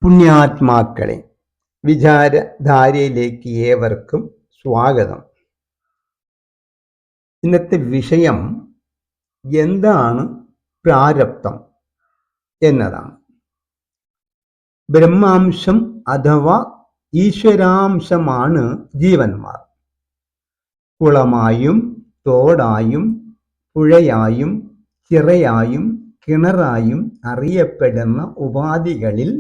പുണ്യാത്മാക്കളെ, വിചാരധാരയിലേക്ക് ഏവർക്കും സ്വാഗതം. ഇന്നത്തെ വിഷയം എന്താണ് പ്രാരബ്ധം എന്നതാണ്. ബ്രഹ്മാംശം അഥവാ ഈശ്വരാംശമാണ് ജീവന്മാർ. കുളമായും തോടായും പുഴയായും ചിറയായും കിണറായും അറിയപ്പെടുന്ന ഉപാധികളിൽ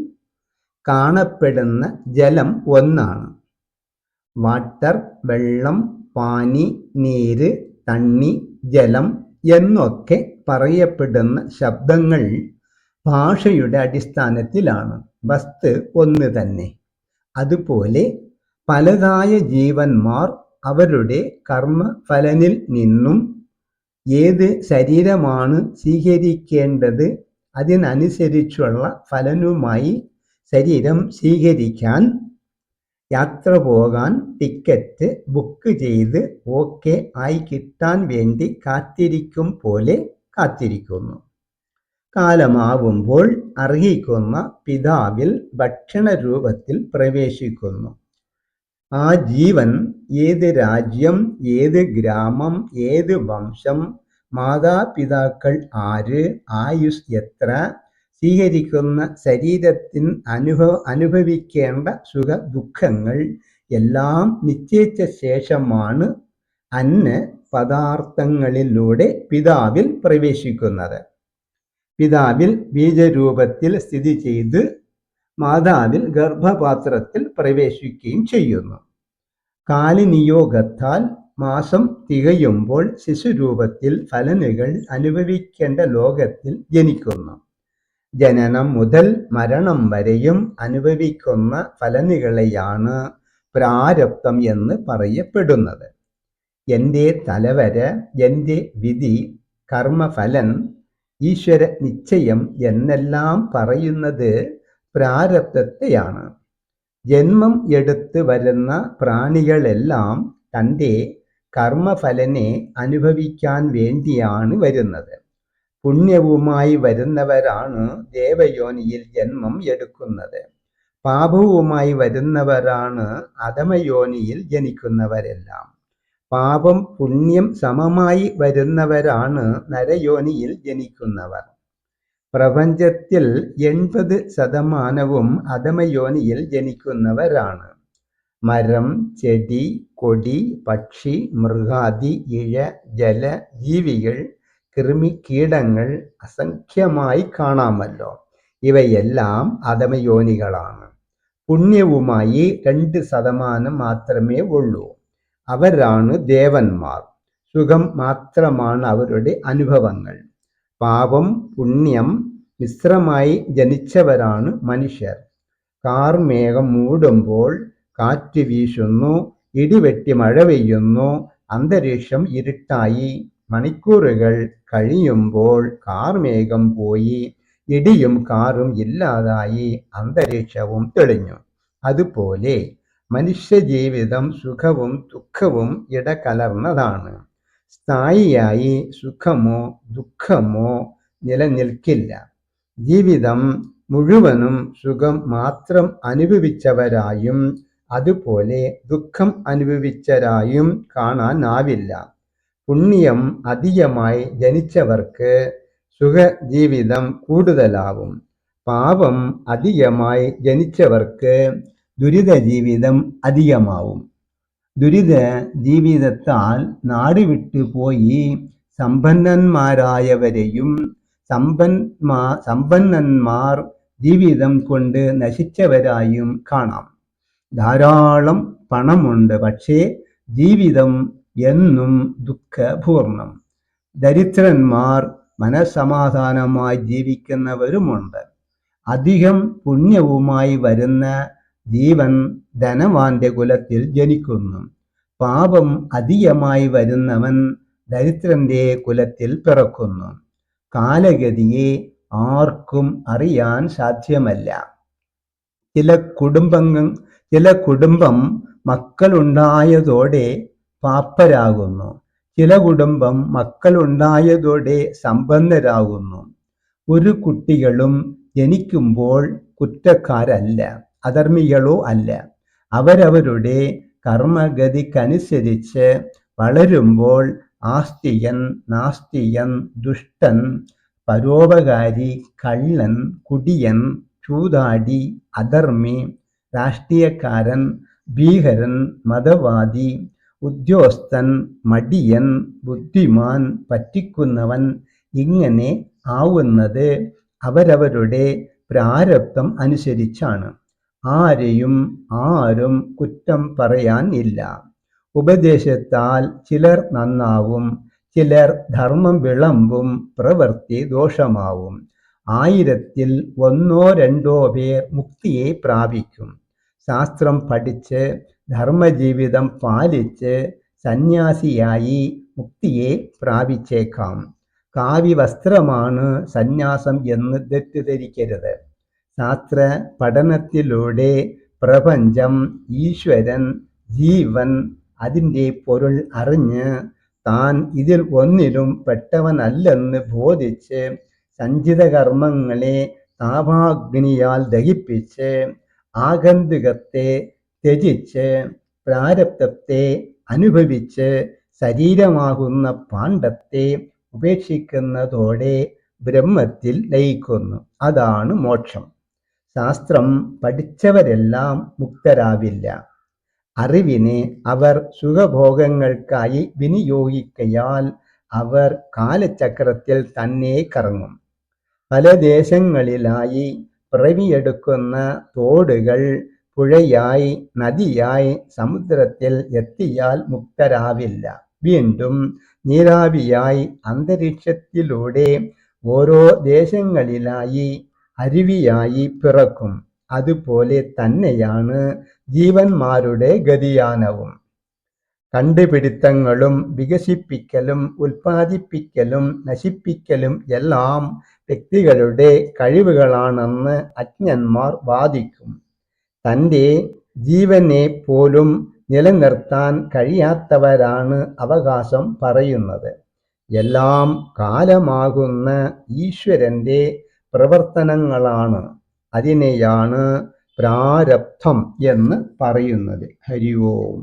കാണപ്പെടുന്ന ജലം ഒന്നാണ്. വാട്ടർ, വെള്ളം, പാനി, നീര്, തണ്ണി, ജലം എന്നൊക്കെ പറയപ്പെടുന്ന ശബ്ദങ്ങൾ ഭാഷയുടെ അടിസ്ഥാനത്തിലാണ്. വസ്തു ഒന്ന് തന്നെ. അതുപോലെ പലതായ ജീവന്മാർ അവരുടെ കർമ്മഫലനിൽ നിന്നും ഏത് ശരീരമാണ് സ്വീകരിക്കേണ്ടത് അതിനനുസരിച്ചുള്ള ഫലനുമായി ശരീരം സ്വീകരിക്കാൻ യാത്ര പോകാൻ ടിക്കറ്റ് ബുക്ക് ചെയ്ത് ഓക്കെ ആയി കിട്ടാൻ വേണ്ടി കാത്തിരിക്കും പോലെ കാത്തിരിക്കുന്നു. കാലമാവുമ്പോൾ അർഹിക്കുന്ന പിതാവിൽ ഭക്ഷണ രൂപത്തിൽ പ്രവേശിക്കുന്നു. ആ ജീവൻ ഏത് രാജ്യം, ഏത് ഗ്രാമം, ഏത് വംശം, മാതാപിതാക്കൾ ആര്, ആയുസ് എത്ര, സ്വീകരിക്കുന്ന ശരീരത്തിൽ അനുഭവിക്കേണ്ട സുഖ ദുഃഖങ്ങൾ എല്ലാം നിശ്ചയിച്ച ശേഷമാണ് അന്ന പദാർത്ഥങ്ങളിലൂടെ പിതാവിൽ പ്രവേശിക്കുന്നത്. പിതാവിൽ ബീജരൂപത്തിൽ സ്ഥിതി ചെയ്ത് മാതാവിൽ ഗർഭപാത്രത്തിൽ പ്രവേശിക്കുകയും ചെയ്യുന്നു. കാലനിയോഗത്താൽ മാസം തികയുമ്പോൾ ശിശുരൂപത്തിൽ ഫലനുകൾ അനുഭവിക്കേണ്ട ലോകത്തിൽ ജനിക്കുന്നു. ജനനം മുതൽ മരണം വരെയും അനുഭവിക്കുന്ന ഫലനുകളെയാണ് പ്രാരബ്ധം എന്ന് പറയപ്പെടുന്നത്. എൻ്റെ തലവര, എൻ്റെ വിധി, കർമ്മഫലൻ, ഈശ്വര നിശ്ചയം എന്നെല്ലാം പറയുന്നത് പ്രാരബ്ധത്തെയാണ്. ജന്മം എടുത്ത് വരുന്ന പ്രാണികളെല്ലാം തൻ്റെ കർമ്മഫലനെ അനുഭവിക്കാൻ വേണ്ടിയാണ് വരുന്നത്. പുണ്യവുമായി വരുന്നവരാണ് ദേവയോനിയിൽ ജന്മം എടുക്കുന്നത്. പാപവുമായി വരുന്നവരാണ് അധമയോനിയിൽ ജനിക്കുന്നവരെല്ലാം. പാപം പുണ്യം സമമായി വരുന്നവരാണ് നരയോനിയിൽ ജനിക്കുന്നവർ. പ്രപഞ്ചത്തിൽ 80% അധമയോനിയിൽ ജനിക്കുന്നവരാണ്. മരം, ചെടി, കൊടി, പക്ഷി, മൃഗാദി, ഇഴ, ജല ജീവികൾ, കൃമി, കീടങ്ങൾ അസംഖ്യമായി കാണാമല്ലോ. ഇവയെല്ലാം അധമയോനികളാണ്. പുണ്യവുമായി 2% മാത്രമേ ഉള്ളൂ. അവരാണ് ദേവന്മാർ. സുഖം മാത്രമാണ് അവരുടെ അനുഭവങ്ങൾ. പാപം പുണ്യം മിശ്രമായി ജനിച്ചവരാണ് മനുഷ്യർ. കാർമേഘം മൂടുമ്പോൾ കാറ്റ് വീശുന്നു, ഇടിവെട്ടി മഴ പെയ്യുന്നു, അന്തരീക്ഷം ഇരുട്ടായി. മണിക്കൂറുകൾ കഴിയുമ്പോൾ കാർമേഘം പോയി, ഇടിയും കാറും ഇല്ലാതായി, അന്തരീക്ഷവും തെളിഞ്ഞു. അതുപോലെ മനുഷ്യജീവിതം സുഖവും ദുഃഖവും ഇടകലർന്നതാണ്. സ്ഥായിയായി സുഖമോ ദുഃഖമോ നിലനിൽക്കില്ല. ജീവിതം മുഴുവനും സുഖം മാത്രം അനുഭവിച്ചവരായും അതുപോലെ ദുഃഖം അനുഭവിച്ചവരായും കാണാനാവില്ല. പുണ്യം അധികമായി ജനിച്ചവർക്ക് സുഖജീവിതം കൂടുതലാവും. പാപം അധികമായി ജനിച്ചവർക്ക് ദുരിത ജീവിതം അധികമാവും. ദുരിത ജീവിതത്താൽ നാട് വിട്ടുപോയി സമ്പന്നന്മാരായവരെയും സമ്പന്നന്മാർ ജീവിതം കൊണ്ട് നശിച്ചവരായും കാണാം. ധാരാളം പണമുണ്ട്, പക്ഷേ ജീവിതം എന്നും ദുഃഖപൂർണം. ദരിദ്രന്മാർ മനസ്സമാധാനമായി ജീവിക്കുന്നവരുമുണ്ട്. അധികം പുണ്യവുമായി വരുന്ന ജീവൻ ധനവാന്റെ കുലത്തിൽ ജനിക്കുന്നു. പാപം അധികമായി വരുന്നവൻ ദരിദ്രന്റെ കുലത്തിൽ പിറക്കുന്നു. കാലഗതിയെ ആർക്കും അറിയാൻ സാധ്യമല്ല. ചില കുടുംബം മക്കളുണ്ടായതോടെ പാപ്പരാകുന്നു. ചില കുടുംബം മക്കളുണ്ടായതോടെ സമ്പന്നരാകുന്നു. ഒരു കുട്ടികളും ജനിക്കുമ്പോൾ കുറ്റക്കാരല്ല, അധർമ്മികളോ അല്ല. അവരവരുടെ കർമ്മഗതിക്കനുസരിച്ച് വളരുമ്പോൾ ആസ്തികൻ, നാസ്തികൻ, ദുഷ്ടൻ, പരോപകാരി, കള്ളൻ, കുടിയൻ, ചൂതാടി, അധർമ്മി, രാഷ്ട്രീയക്കാരൻ, ഭീകരൻ, മതവാദി, ഉദ്യോഗസ്ഥൻ, മടിയൻ, ബുദ്ധിമാൻ, പറ്റിക്കുന്നവൻ, ഇങ്ങനെ ആവുന്നത് അവരവരുടെ പ്രാരബ്ധം അനുസരിച്ചാണ്. ആരും കുറ്റം പറയാൻ ഇല്ല. ഉപദേശത്താൽ ചിലർ നന്നാവും, ചിലർ ധർമ്മം വിളമ്പും, പ്രവൃത്തി ദോഷമാവും. 1000-ൽ 1-2 പേർ മുക്തിയെ പ്രാപിക്കും. ശാസ്ത്രം പഠിച്ച് ധർമ്മജീവിതം പാലിച്ച് സന്യാസിയായി മുക്തിയെ പ്രാപിച്ചേക്കാം. കാവ്യവസ്ത്രമാണ് സന്യാസം എന്ന് തെറ്റിദ്ധരിക്കരുത്. ശാസ്ത്ര പഠനത്തിലൂടെ പ്രപഞ്ചം, ഈശ്വരൻ, ജീവൻ, അതിൻ്റെ പൊരുൾ അറിഞ്ഞ് താൻ ഇതിൽ ഒന്നിലും പെട്ടവനല്ലെന്ന് ബോധിച്ച് സഞ്ചിത കർമ്മങ്ങളെ താപാഗ്നിയാൽ ദഹിപ്പിച്ച് ആഗന്തുകത്തെ ത്യജിച്ച് പ്രാരബ്ധത്തെ അനുഭവിച്ച് ശരീരമാകുന്ന പാണ്ഡത്തെ ഉപേക്ഷിക്കുന്നതോടെ ബ്രഹ്മത്തിൽ ലയിക്കുന്നു. അതാണ് മോക്ഷം. ശാസ്ത്രം പഠിച്ചവരെല്ലാം മുക്തരാവില്ല. അറിവിനെ അവർ സുഖഭോഗങ്ങൾക്കായി വിനിയോഗിക്കയാൽ അവർ കാലചക്രത്തിൽ തന്നെ കറങ്ങും. പല ദേശങ്ങളിലായി പിറവിയെടുക്കുന്ന തോടുകൾ പുഴയായി, നദിയായി, സമുദ്രത്തിൽ എത്തിയാൽ മുക്തരാവില്ല. വീണ്ടും നീരാവിയായി അന്തരീക്ഷത്തിലൂടെ ഓരോ ദേശങ്ങളിലായി അരുവിയായി പിറക്കും. അതുപോലെ തന്നെയാണ് ജീവന്മാരുടെ ഗതിയാനവും. കണ്ടുപിടുത്തങ്ങളും വികസിപ്പിക്കലും ഉൽപ്പാദിപ്പിക്കലും നശിപ്പിക്കലും എല്ലാം വ്യക്തികളുടെ കഴിവുകളാണെന്ന് അജ്ഞന്മാർ വാദിക്കും. തൻ്റെ ജീവനെ പോലും നിലനിർത്താൻ കഴിയാത്തവരാണ് അവകാശം പറയുന്നത്. എല്ലാം കാലമാകുന്ന ഈശ്വരൻ്റെ പ്രവർത്തനങ്ങളാണ്. അതിനെയാണ് പ്രാരബ്ധം എന്ന് പറയുന്നത്. ഹരി ഓം.